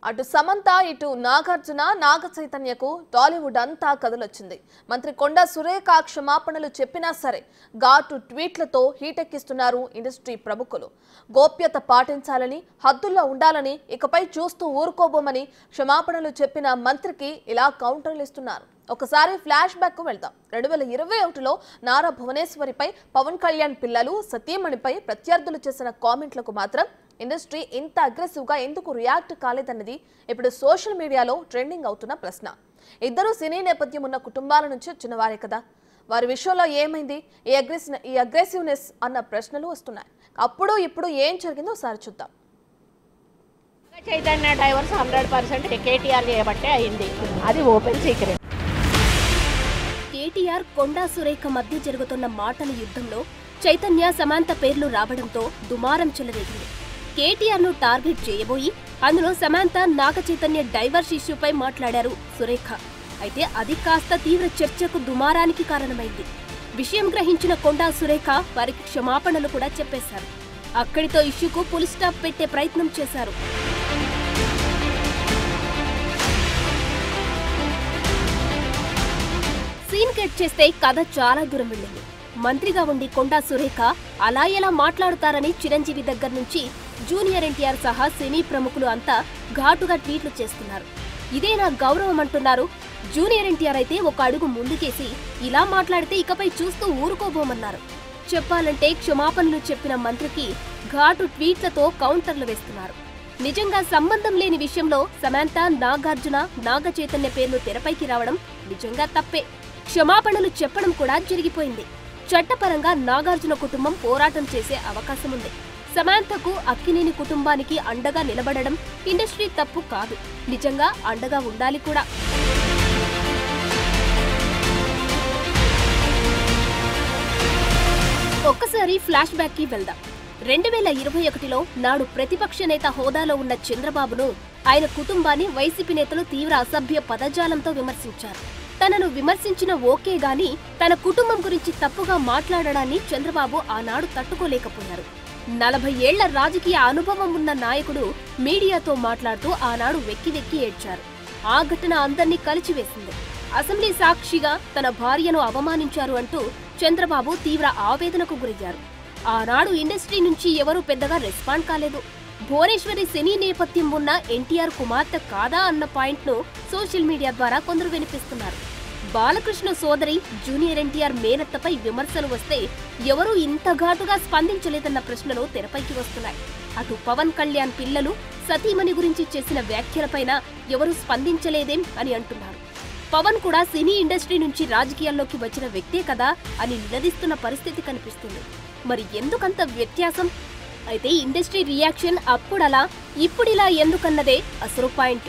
అటు సమంత ఇటు నాగార్జున నాగ చైతన్యకు టాలీవుడ్ అంతా కదలొచ్చింది. మంత్రి కొండా సురేఖ క్షమాపణలు చెప్పినా సరే ఘాటు ట్వీట్లతో హీటెక్కిస్తున్నారు ఇండస్ట్రీ ప్రముఖులు. గోప్యత పాటించాలని, హద్దుల్లో ఉండాలని, ఇకపై చూస్తూ ఊరుకోబోమని క్షమాపణలు చెప్పిన మంత్రికి ఇలా కౌంటర్లు ఇస్తున్నారు. ఒకసారి ఫ్లాష్ బ్యాక్ కు వెళ్దాం. 2021లో నారా భువనేశ్వరిపై పవన్ కళ్యాణ్ పిల్లలు సతీమణిపై ప్రత్యర్థులు చేసిన కామెంట్లకు మాత్రం ఇండస్ట్రీ ఇంత అగ్రెసివ్ గా ఎందుకు రియాక్ట్ కాలేదన్నది ఇప్పుడు సోషల్ మీడియాలో ట్రెండింగ్ అవుతున్న ప్రశ్న. ఇద్దరు సినీ నేపథ్యం ఉన్న కుటుంబాల నుంచి వచ్చిన వారే కదా, వారి విషయంలో ఏమైంది ఈ అగ్రెసివ్నెస్ అన్న ప్రశ్నలు వస్తున్నాయి. అప్పుడు ఇప్పుడు ఏం జరిగిందో ఒకసారి చూద్దాం. చైతన్య డైవర్స్ 100% కేటీఆర్ చేయబట్టే అయింది, అది ఓపెన్ సీక్రెట్. కేటీఆర్ కొండా సురేఖ మధ్య జరుగుతున్న మాటల యుద్ధంలో చైతన్య సమంత పేర్లు రావడంతో దుమారం చెలరేగింది. కేటీఆర్ ను టార్గెట్ చేయబోయి అందులో సమంత నాగ చైతన్య డైవర్స్ ఇష్యూపై మాట్లాడారు సురేఖ. అయితే అది కాస్త తీవ్ర చర్చకు దుమారానికి కారణమైంది. విషయం గ్రహించిన కొండా సురేఖ వారికి క్షమాపణలు కూడా చెప్పేశారు. అక్కడితో ఇష్యూకు ఫుల్ స్టాప్ పెట్టే ప్రయత్నం చేశారు. సీన్ కట్ చేస్తే కథ చాలా దూరం వెళ్ళింది. మంత్రిగా ఉండి కొండా సురేఖ అలా ఎలా మాట్లాడుతారని చిరంజీవి దగ్గర నుంచి జూనియర్ ఎన్టీఆర్ సహా సినీ ప్రముఖులు అంతా ఘాటుగా ట్వీట్లు చేస్తున్నారు. ఇదే నా గౌరవం అంటున్నారు. జూనియర్ ఎన్టీఆర్ అయితే ఒక అడుగు ముందుకేసి ఇలా మాట్లాడితే ఇకపై చూస్తూ ఊరుకోబోమన్నారు. చెప్పాలంటే క్షమాపణలు చెప్పిన మంత్రికి ఘాటు ట్వీట్లతో కౌంటర్లు వేస్తున్నారు. నిజంగా సంబంధం లేని విషయంలో సమంత, నాగార్జున, నాగ చైతన్య పేర్లు తెరపైకి రావడం నిజంగా తప్పే. క్షమాపణలు చెప్పడం కూడా జరిగిపోయింది. చట్టపరంగా నాగార్జున కుటుంబం పోరాటం చేసే అవకాశం ఉంది. సమంతకు, అక్కినేని కుటుంబానికి అండగా నిలబడడం ఇండస్ట్రీ తప్పు కాదు, నిజంగా అండగా ఉండాలి కూడా. ఒక్కసారి ఫ్లాష్ బ్యాక్ కి వెళ్దాం. 2021లో నాడు ప్రతిపక్ష నేత హోదాలో ఉన్న చంద్రబాబును, ఆయన కుటుంబాన్ని వైసీపీ నేతలు తీవ్ర అసభ్య పదజాలంతో విమర్శించారు. తనను విమర్శించిన ఓకే గాని తన కుటుంబం గురించి తప్పుగా మాట్లాడడాన్ని చంద్రబాబు ఆనాడు తట్టుకోలేకపోయారు. 40 ఏళ్ల రాజకీయ అనుభవం ఉన్న నాయకుడు మీడియాతో మాట్లాడుతూ ఆనాడు వెక్కి వెక్కి ఏడ్చారు. ఆ ఘటన అందర్నీ కలిచివేసింది. అసెంబ్లీ సాక్షిగా తన భార్యను అవమానించారు అంటూ చంద్రబాబు తీవ్ర ఆవేదనకు గురయ్యారు. ఆనాడు ఇండస్ట్రీ నుంచి ఎవరూ పెద్దగా రెస్పాండ్ కాలేదు. భువనేశ్వరి సినీ నేపథ్యం ఉన్న ఎన్టీఆర్ కుమార్తె కాదా అన్న పాయింట్ను సోషల్ మీడియా ద్వారా కొందరు వినిపిస్తున్నారు. బాలకృష్ణ సోదరి జూనియర్ ఎన్టీఆర్ మేనత్తపై విమర్శలు వస్తే ఎవరూ ఇంత ఘాటుగా స్పందించలేదన్న ప్రశ్నలు తెరపైకి వస్తున్నాయి. అటు పవన్ కళ్యాణ్ పిల్లలు సతీమణి గురించి చేసిన వ్యాఖ్యలపైన ఎవరూ స్పందించలేదేం అని అంటున్నారు. పవన్ కూడా సినీ ఇండస్ట్రీ నుంచి రాజకీయాల్లోకి వచ్చిన వ్యక్తే కదా అని నిలదీస్తున్న పరిస్థితి కనిపిస్తుంది. మరి ఎందుకంత వ్యత్యాసం? అయితే ఇండస్ట్రీ రియాక్షన్ అప్పుడలా ఇప్పుడిలా ఎందుకన్నదే అసలు పాయింట్.